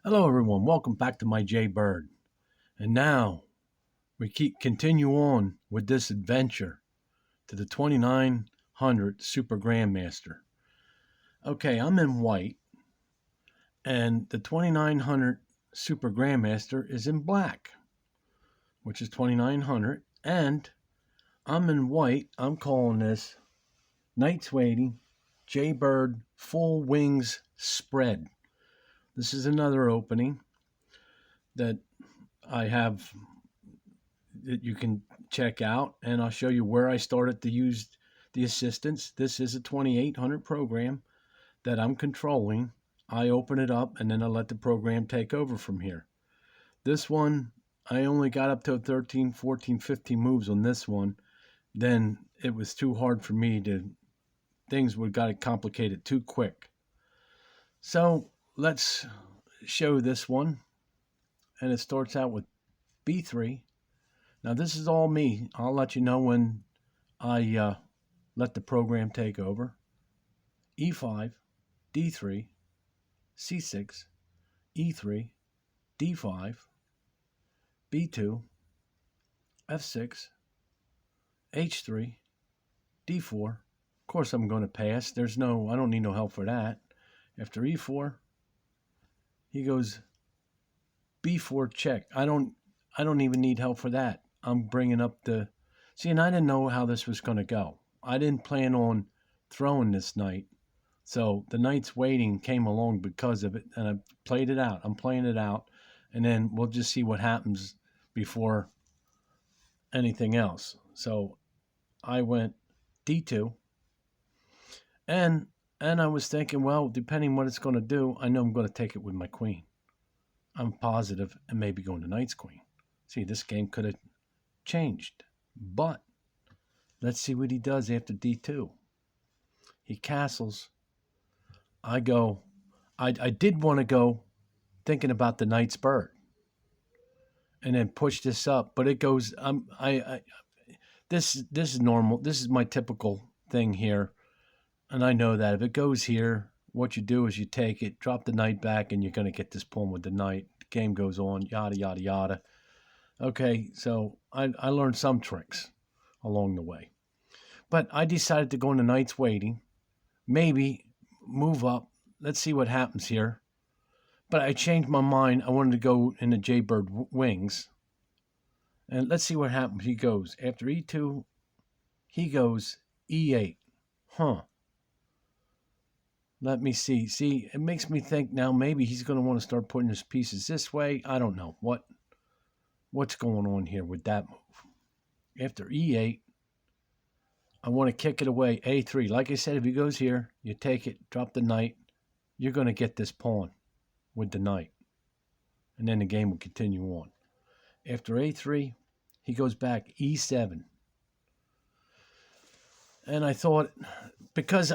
Hello, everyone. Welcome back to my jbird. And now we continue on with this adventure to the 2900 Super Grandmaster. Okay, I'm in white, and the 2900 Super Grandmaster is in black, which is 2900. And I'm in white. I'm calling this Knights Waiting Jaybird Full Wings Spread. This is another opening that I have that you can check out, and I'll show you where I started to use the assistance. This is a 2800 program that I'm controlling. I open it up and then I let the program take over from here. This one, I only got up to 13, 14, 15 moves on this one. Then it was too hard for me to, things would got complicated too quick. So let's show this one. And it starts out with B3. Now, this is all me. I'll let you know when I let the program take over. E5, D3, C6, E3, D5, B2, F6, H3, D4. Of course, I'm going to pass. I don't need no help for that. After E4, he goes B4 check. I don't even need help for that. I'm bringing up the... See, and I didn't know how this was going to go. I didn't plan on throwing this knight. So the Knights Waiting came along because of it, and I played it out. I'm playing it out, and then we'll just see what happens before anything else. So I went D2, and I was thinking, well, depending what it's going to do, I know I'm going to take it with my queen. I'm positive, and maybe going to Knight's Queen. See, this game could have changed, but let's see what he does after D2. He castles. I did want to go thinking about the Knight's Bird and then push this up, but it goes, this is normal. This is my typical thing here. And I know that if it goes here, what you do is you take it, drop the knight back, and you're going to get this pawn with the knight. The game goes on, yada, yada, yada. Okay, so I learned some tricks along the way. But I decided to go into Knights Waiting, maybe move up. Let's see what happens here. But I changed my mind. I wanted to go in the Jaybird wings. And let's see what happens. He goes, after E2, he goes E8. Huh. Let me see. See, it makes me think now maybe he's going to want to start putting his pieces this way. I don't know. What's going on here with that move? After E8, I want to kick it away. A3. Like I said, if he goes here, you take it, drop the knight. You're going to get this pawn with the knight. And then the game will continue on. After A3, he goes back E7. And I thought, because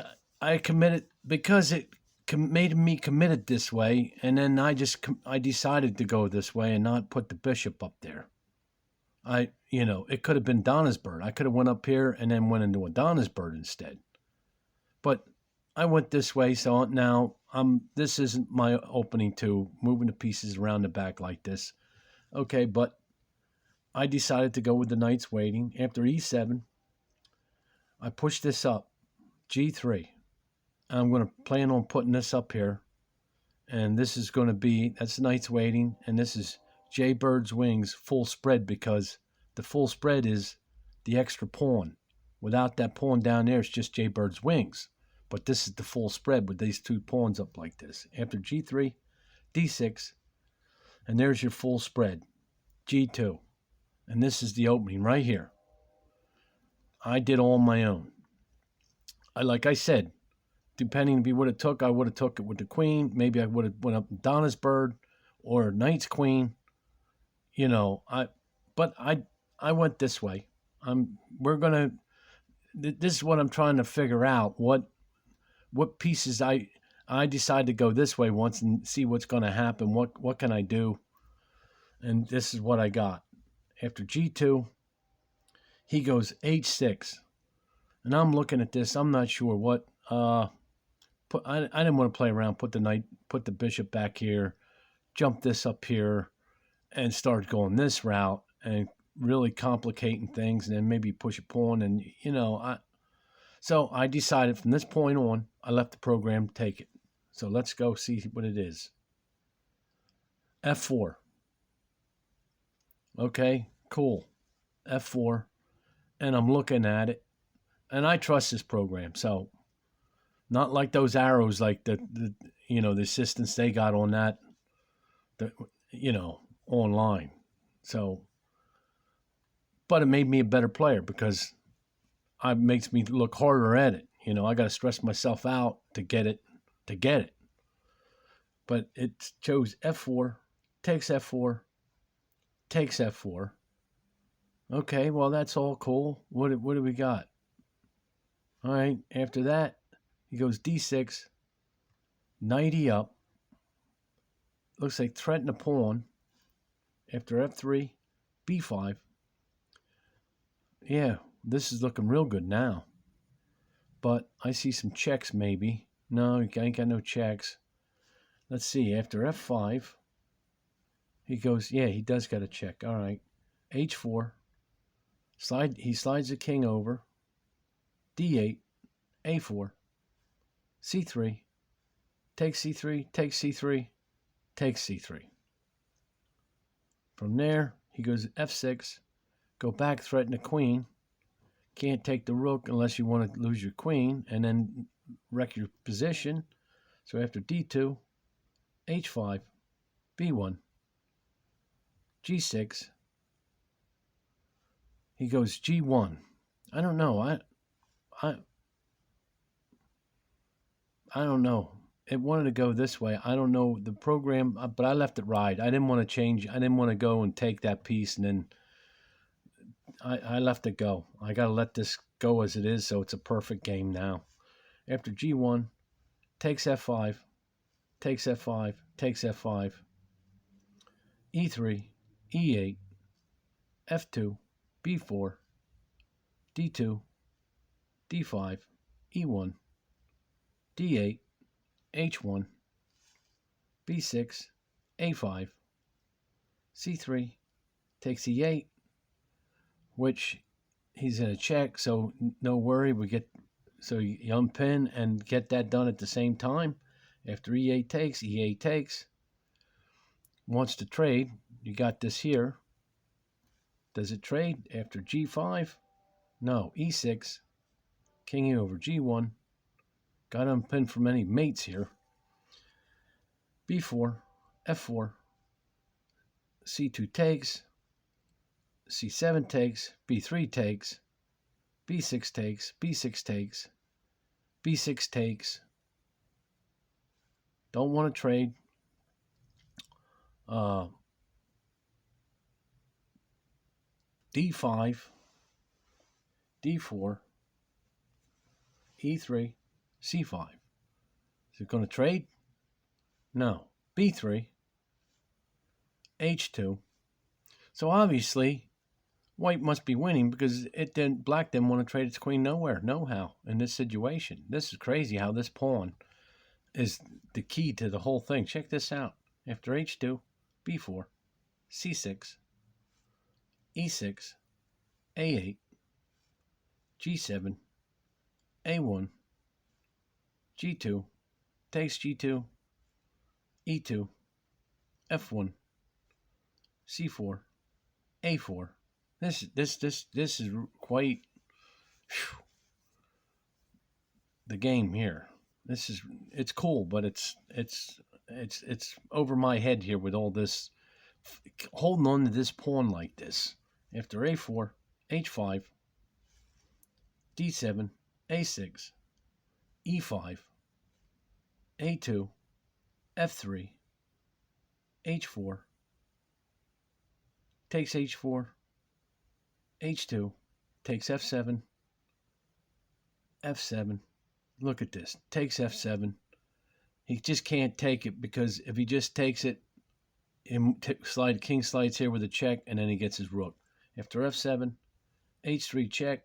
it made me committed this way, and then I decided to go this way and not put the bishop up there. It could have been Donna's bird. I could have went up here and then went into a Donna's bird instead. But I went this way, so now this isn't my opening to moving the pieces around the back like this. Okay, but I decided to go with the Knights Waiting. After E7, I pushed this up, G3. I'm going to plan on putting this up here. And this is going to be, that's Knights Waiting, and this is Jaybird's Wings full spread, because the full spread is the extra pawn. Without that pawn down there, it's just Jaybird's Wings. But this is the full spread with these two pawns up like this. After G3, D6, and there's your full spread, G2. And this is the opening right here. I did all on my own. Like I said, depending if he would have took, I would have took it with the queen. Maybe I would have went up Donna's bird or Knight's Queen. But I went this way. This is what I'm trying to figure out. What pieces I decide to go this way once and see what's going to happen. What can I do? And this is what I got. After G2, he goes H6. And I'm looking at this. I'm not sure what. I didn't want to play around. Put the bishop back here. jump this up here and start going this route and really complicating things, and then maybe push a pawn. And so I decided from this point on, I left the program to take it. So let's go see what it is. F4. Okay, cool. F4. And I'm looking at it, and I trust this program. So not like those arrows, like the assistants they got on that, online. So, but it made me a better player because it makes me look harder at it. I got to stress myself out to get it. But it chose F4, takes F4, takes F4. Okay, well, that's all cool. What do we got? All right, after that, he goes D6, 90 up. Looks like threaten a pawn. After F3, B5. Yeah, this is looking real good now. But I see some checks maybe. No, I ain't got no checks. Let's see, after F5, he goes, yeah, he does got a check. All right, H4. He slides the king over. D8, A4, C3, takes C3, takes C3, takes C3. From there, he goes F6, go back, threaten the queen. Can't take the rook unless you want to lose your queen and then wreck your position. So after D2, H5, B1, G6, he goes G1. I don't know. I don't know. It wanted to go this way. I don't know the program, but I left it ride. I didn't want to change. I didn't want to go and take that piece, and then I left it go. I got to let this go as it is, so it's a perfect game now. After G1, takes F5, takes F5, takes F5, E3, E8, F2, B4, D2, D5, E1, D8, H1, B6, A5, C3, takes E8, which he's in a check, so no worry. So you unpin and get that done at the same time. After E8 takes, wants to trade. You got this here. Does it trade after G5? No, E6, king over G1. Got to unpin from any mates here. B4, F4, C2 takes, C7 takes, B3 takes, B6 takes, B6 takes, B6 takes. Don't want to trade. D5, D4, E3, C5. Is it going to trade? No. B3, H2. So obviously, white must be winning because black didn't want to trade its queen nowhere, no how, in this situation. This is crazy how this pawn is the key to the whole thing. Check this out. After H2, B4, C6, E6, A8, G7, A1, G2, takes G2, E2, F1, C4, A4. This is quite the game here. It's cool, but it's over my head here with all this holding on to this pawn like this. After A4, H5, D7, A6, E5, A2, F3, H4, takes H4, H2, takes F7, F7. Look at this. Takes F7. He just can't take it because if he just takes it, king slides here with a check, and then he gets his rook. After F7, H3 check,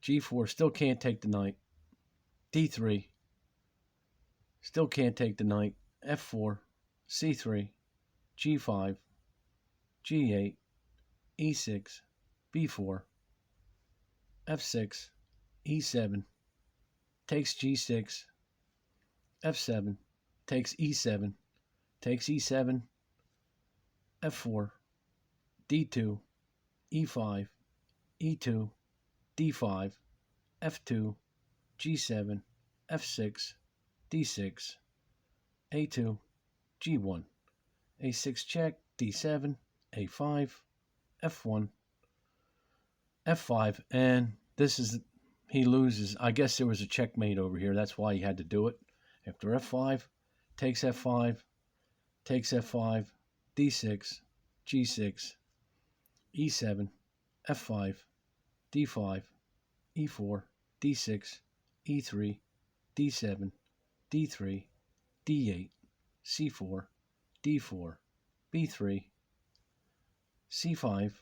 G4 still can't take the knight, D3 still can't take the knight, F4, C3, G5, G8, E6, B4, F6, E7, takes G6, F7, takes E7, takes E7, F4, D2, E5, E2, D5, F2, G7, F6, D6, A2, G1, A6 check, D7, A5, F1, F5, and this is, he loses. I guess there was a checkmate over here. That's why he had to do it. After F5, takes F5, takes F5, D6, G6, E7, F5, D5, E4, D6, E3, D7, D3, D8, C4, D4, B3, C5,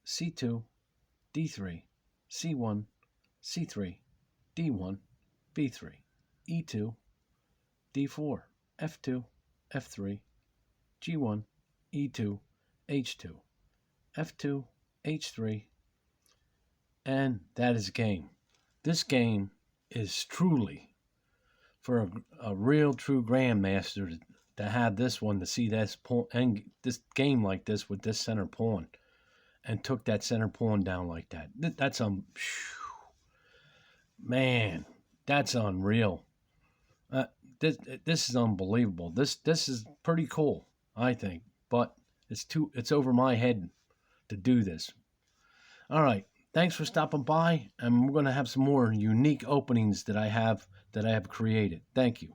C2, D3, C1, C3, D1, B3, E2, D4, F2, F3, G1, E2, H2, F2, H3, and that is game. This game is truly for a real true grandmaster to have this one, to see this pawn and this game like this with this center pawn, and took that center pawn down like that. That's man, that's unreal. Uh, this is unbelievable. This is pretty cool, I think, but it's over my head to do this. All right, thanks for stopping by, and we're going to have some more unique openings that I have created. Thank you.